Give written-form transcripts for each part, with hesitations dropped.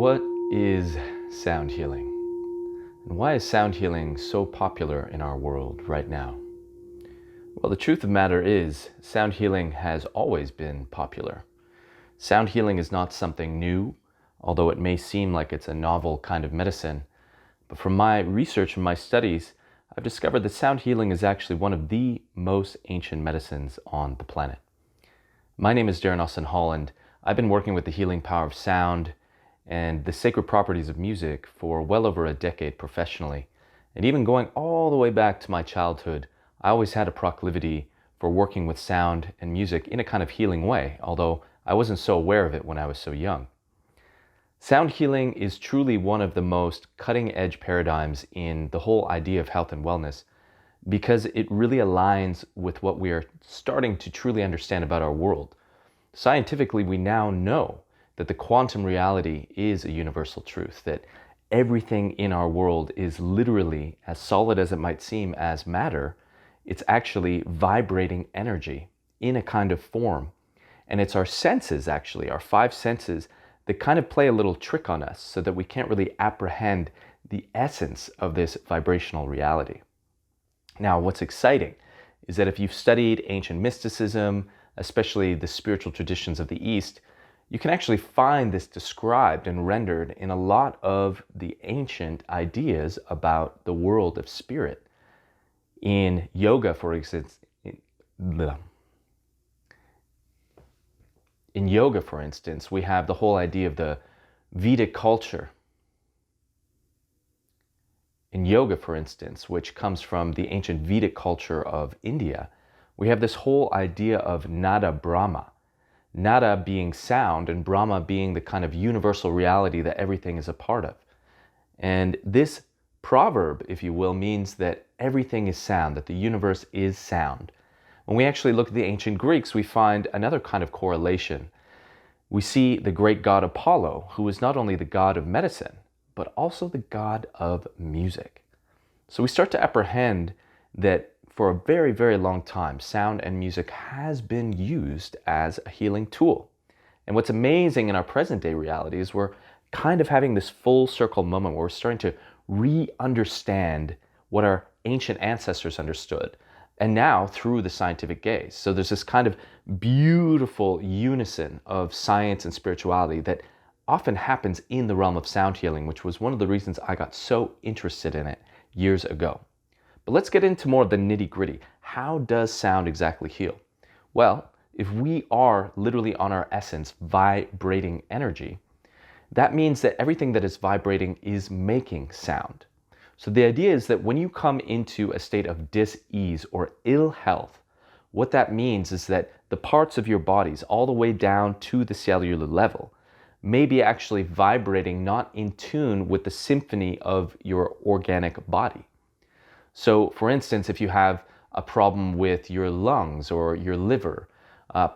What is sound healing? And why is sound healing so popular in our world right now? Well, the truth of the matter is, sound healing has always been popular. Sound healing is not something new, although it may seem like it's a novel kind of medicine. But from my research and my studies, I've discovered that sound healing is actually one of the most ancient medicines on the planet. My name is Darren Holland. I've been working with the healing power of sound and the sacred properties of music for well over a decade professionally. And even going all the way back to my childhood, I always had a proclivity for working with sound and music in a kind of healing way, although I wasn't so aware of it when I was so young. Sound healing is truly one of the most cutting-edge paradigms in the whole idea of health and wellness, because it really aligns with what we are starting to truly understand about our world. Scientifically, we now know that the quantum reality is a universal truth, that everything in our world is literally, as solid as it might seem, as matter. It's actually vibrating energy in a kind of form. And it's our senses, actually, our five senses, that kind of play a little trick on us so that we can't really apprehend the essence of this vibrational reality. Now, what's exciting is that if you've studied ancient mysticism, especially the spiritual traditions of the East, you can actually find this described and rendered in a lot of the ancient ideas about the world of spirit. In yoga, for instance, we have the whole idea of the Vedic culture. In yoga, for instance, which comes from the ancient Vedic culture of India, we have this whole idea of Nada Brahma. Nada being sound and Brahma being the kind of universal reality that everything is a part of. And this proverb, if you will, means that everything is sound, that the universe is sound. When we actually look at the ancient Greeks, we find another kind of correlation. We see the great god Apollo, who is not only the god of medicine, but also the god of music. So we start to apprehend that for a very, very long time, sound and music has been used as a healing tool. And what's amazing in our present day reality is we're kind of having this full circle moment where we're starting to re-understand what our ancient ancestors understood, and now through the scientific gaze. So there's this kind of beautiful unison of science and spirituality that often happens in the realm of sound healing, which was one of the reasons I got so interested in it years ago. But let's get into more of the nitty-gritty. How does sound exactly heal? Well, if we are literally on our essence vibrating energy, that means that everything that is vibrating is making sound. So the idea is that when you come into a state of dis-ease or ill health, what that means is that the parts of your bodies, all the way down to the cellular level, may be actually vibrating not in tune with the symphony of your organic body. So, for instance, if you have a problem with your lungs or your liver,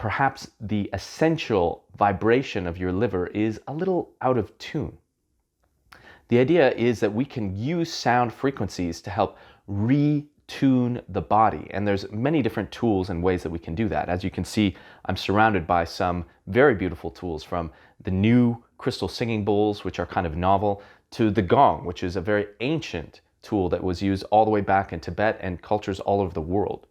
perhaps the essential vibration of your liver is a little out of tune. The idea is that we can use sound frequencies to help retune the body. And there's many different tools and ways that we can do that. As you can see, I'm surrounded by some very beautiful tools, from the new crystal singing bowls, which are kind of novel, to the gong, which is a very ancient tool that was used all the way back in Tibet and cultures all over the world.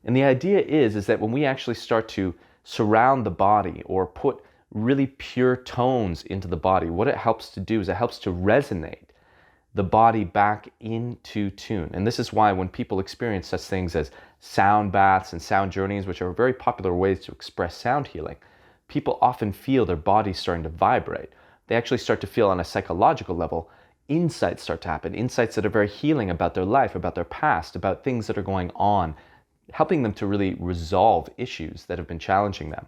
And the idea is that when we actually start to surround the body or put really pure tones into the body, what it helps to do is it helps to resonate the body back into tune. And this is why when people experience such things as sound baths and sound journeys, which are very popular ways to express sound healing, people often feel their body starting to vibrate. They actually start to feel on a psychological level insights start to happen, insights that are very healing about their life, about their past, about things that are going on, helping them to really resolve issues that have been challenging them.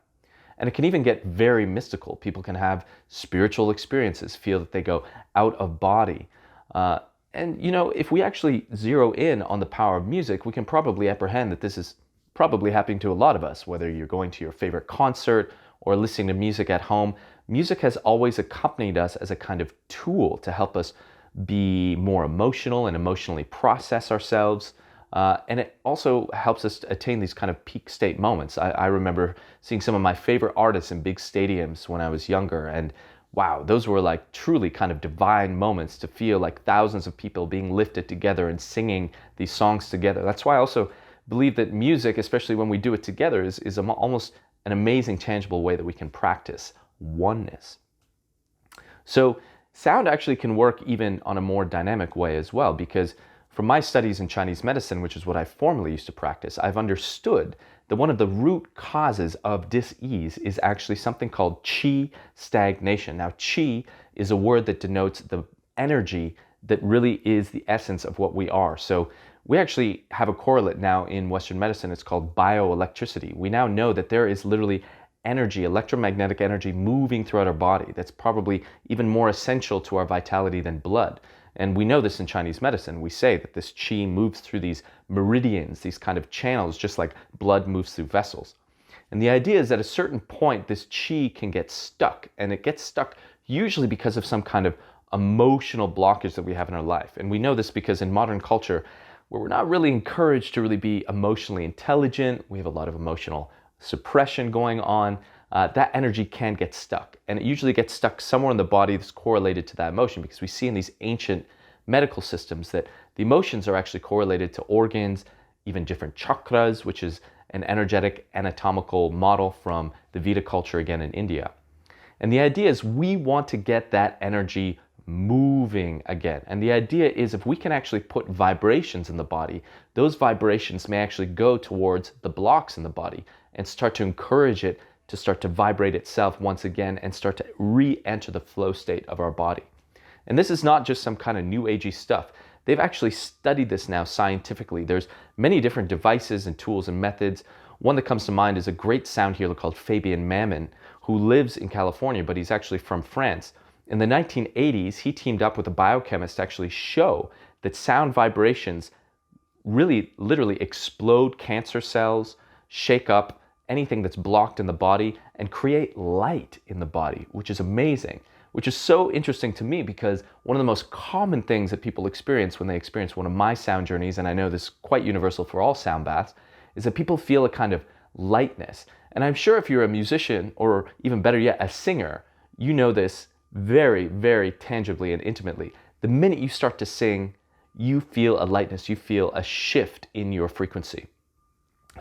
And it can even get very mystical. People can have spiritual experiences, feel that they go out of body. And if we actually zero in on the power of music, we can probably apprehend that this is probably happening to a lot of us, whether you're going to your favorite concert or listening to music at home. Music has always accompanied us as a kind of tool to help us be more emotional and emotionally process ourselves. And it also helps us to attain these kind of peak state moments. I remember seeing some of my favorite artists in big stadiums when I was younger, and wow, those were like truly kind of divine moments to feel like thousands of people being lifted together and singing these songs together. That's why I also believe that music, especially when we do it together, is almost an amazing, tangible way that we can practice oneness. So sound actually can work even on a more dynamic way as well, because from my studies in Chinese medicine, which is what I formerly used to practice, I've understood that one of the root causes of dis-ease is actually something called qi stagnation. Now, qi is a word that denotes the energy that really is the essence of what we are. So we actually have a correlate now in Western medicine. It's called bioelectricity. We now know that there is literally energy, electromagnetic energy moving throughout our body that's probably even more essential to our vitality than blood. And we know this in Chinese medicine. We say that this qi moves through these meridians, these kind of channels, just like blood moves through vessels. And the idea is that at a certain point, this qi can get stuck, and it gets stuck usually because of some kind of emotional blockage that we have in our life. And we know this because in modern culture, where we're not really encouraged to really be emotionally intelligent, we have a lot of emotional suppression going on, that energy can get stuck. And it usually gets stuck somewhere in the body that's correlated to that emotion, because we see in these ancient medical systems that the emotions are actually correlated to organs, even different chakras, which is an energetic anatomical model from the Veda culture again in India. And the idea is we want to get that energy moving again. And the idea is if we can actually put vibrations in the body, those vibrations may actually go towards the blocks in the body and start to encourage it to start to vibrate itself once again and start to re-enter the flow state of our body. And this is not just some kind of new agey stuff. They've actually studied this now scientifically. There's many different devices and tools and methods. One that comes to mind is a great sound healer called Fabian Mammon, who lives in California, but he's actually from France. In the 1980s, he teamed up with a biochemist to actually show that sound vibrations really literally explode cancer cells, shake up anything that's blocked in the body, and create light in the body, which is amazing, which is so interesting to me because one of the most common things that people experience when they experience one of my sound journeys, and I know this is quite universal for all sound baths, is that people feel a kind of lightness. And I'm sure if you're a musician, or even better yet, a singer, you know this very, very tangibly and intimately. The minute you start to sing, you feel a lightness, you feel a shift in your frequency.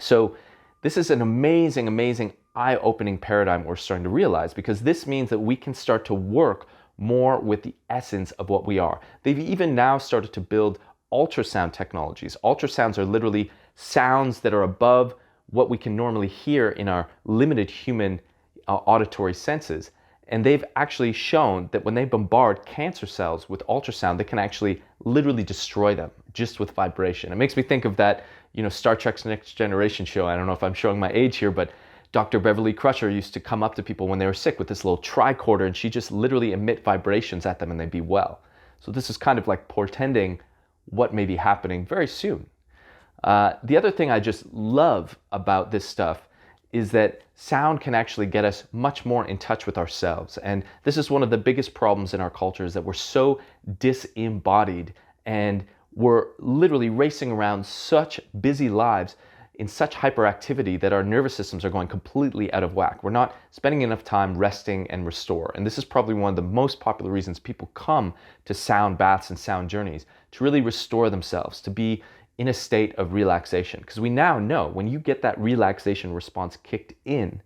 So this is an amazing, amazing eye-opening paradigm we're starting to realize, because this means that we can start to work more with the essence of what we are. They've even now started to build ultrasound technologies. Ultrasounds are literally sounds that are above what we can normally hear in our limited human auditory senses. And they've actually shown that when they bombard cancer cells with ultrasound, they can actually literally destroy them just with vibration. It makes me think of that, Star Trek's Next Generation show. I don't know if I'm showing my age here, but Dr. Beverly Crusher used to come up to people when they were sick with this little tricorder, and she just literally emit vibrations at them and they'd be well. So this is kind of like portending what may be happening very soon. The other thing I just love about this stuff is that sound can actually get us much more in touch with ourselves. And this is one of the biggest problems in our culture, is that we're so disembodied and we're literally racing around such busy lives in such hyperactivity that our nervous systems are going completely out of whack. We're not spending enough time resting and restore. And this is probably one of the most popular reasons people come to sound baths and sound journeys, to really restore themselves, to be in a state of relaxation. Because we now know when you get that relaxation response kicked in,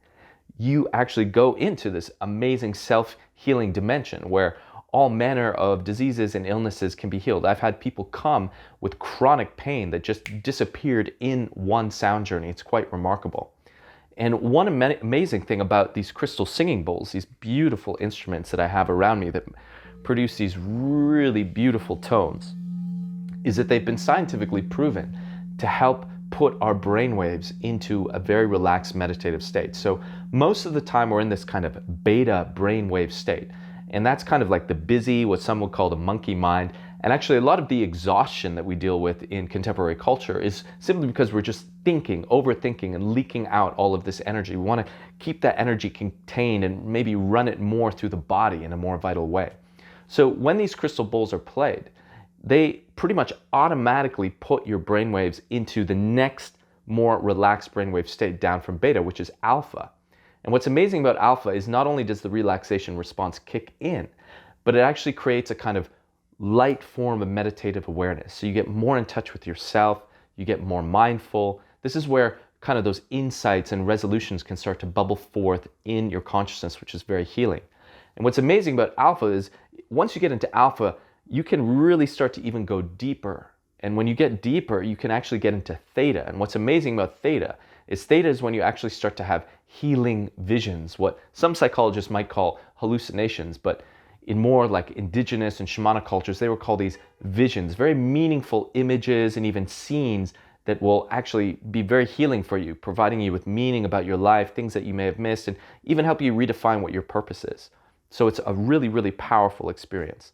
you actually go into this amazing self-healing dimension where all manner of diseases and illnesses can be healed. I've had people come with chronic pain that just disappeared in one sound journey. It's quite remarkable. And one amazing thing about these crystal singing bowls, these beautiful instruments that I have around me that produce these really beautiful tones, is that they've been scientifically proven to help put our brainwaves into a very relaxed meditative state. So most of the time we're in this kind of beta brainwave state. And that's kind of like the busy, what some would call the monkey mind. And actually a lot of the exhaustion that we deal with in contemporary culture is simply because we're just thinking, overthinking, and leaking out all of this energy. We want to keep that energy contained and maybe run it more through the body in a more vital way. So when these crystal bowls are played, they pretty much automatically put your brainwaves into the next more relaxed brainwave state down from beta, which is alpha. And what's amazing about alpha is not only does the relaxation response kick in, but it actually creates a kind of light form of meditative awareness. So you get more in touch with yourself, you get more mindful. This is where kind of those insights and resolutions can start to bubble forth in your consciousness, which is very healing. And what's amazing about alpha is once you get into alpha, you can really start to even go deeper. And when you get deeper, you can actually get into theta. And what's amazing about theta is when you actually start to have healing visions, what some psychologists might call hallucinations, but in more like indigenous and shamanic cultures, they would call these visions, very meaningful images and even scenes that will actually be very healing for you, providing you with meaning about your life, things that you may have missed, and even help you redefine what your purpose is. So it's a really, really powerful experience.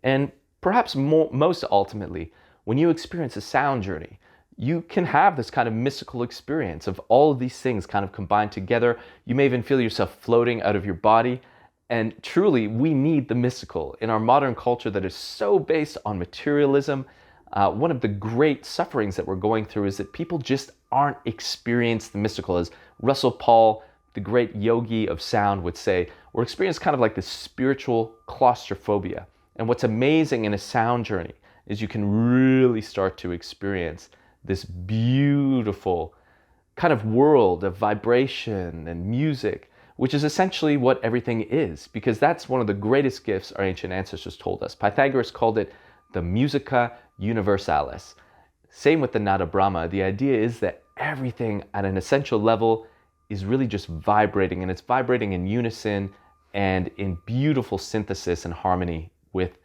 And perhaps most ultimately, when you experience a sound journey, you can have this kind of mystical experience of all of these things kind of combined together. You may even feel yourself floating out of your body. And truly, we need the mystical in our modern culture that is so based on materialism. One of the great sufferings that we're going through is that people just aren't experiencing the mystical. As Russell Paul, the great yogi of sound, would say, we're experiencing kind of like this spiritual claustrophobia. And what's amazing in a sound journey is you can really start to experience this beautiful kind of world of vibration and music, which is essentially what everything is, because that's one of the greatest gifts our ancient ancestors told us. Pythagoras called it the musica universalis. Same with the Nada Brahma. The idea is that everything at an essential level is really just vibrating, and it's vibrating in unison and in beautiful synthesis and harmony with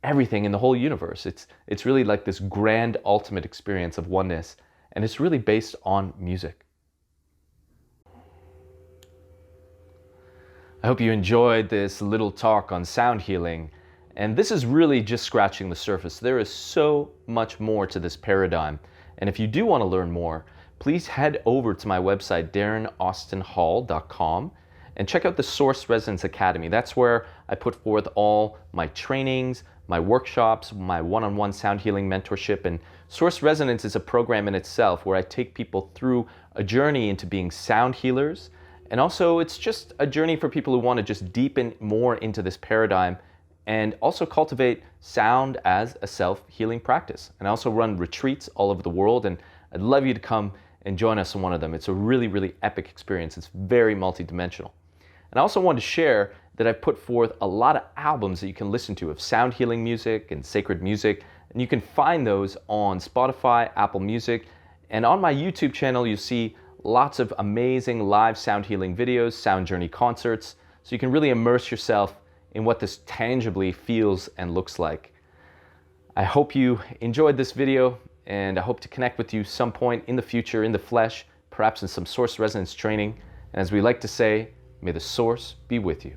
everything in the whole universe. It's really like this grand ultimate experience of oneness, and it's really based on music. I hope you enjoyed this little talk on sound healing, and this is really just scratching the surface. There is so much more to this paradigm, and if you do want to learn more, please head over to my website, darrenaustinhall.com, and check out the Source Resonance Academy. That's where I put forth all my trainings, my workshops, my one-on-one sound healing mentorship. And Source Resonance is a program in itself where I take people through a journey into being sound healers. And also it's just a journey for people who want to just deepen more into this paradigm and also cultivate sound as a self-healing practice. And I also run retreats all over the world, and I'd love you to come and join us in one of them. It's a really, really epic experience. It's very multidimensional. And I also wanted to share that I've put forth a lot of albums that you can listen to of sound healing music and sacred music. And you can find those on Spotify, Apple Music, and on my YouTube channel, you see lots of amazing live sound healing videos, sound journey concerts, so you can really immerse yourself in what this tangibly feels and looks like. I hope you enjoyed this video, and I hope to connect with you some point in the future, in the flesh, perhaps in some Source Resonance training. And as we like to say, may the Source be with you.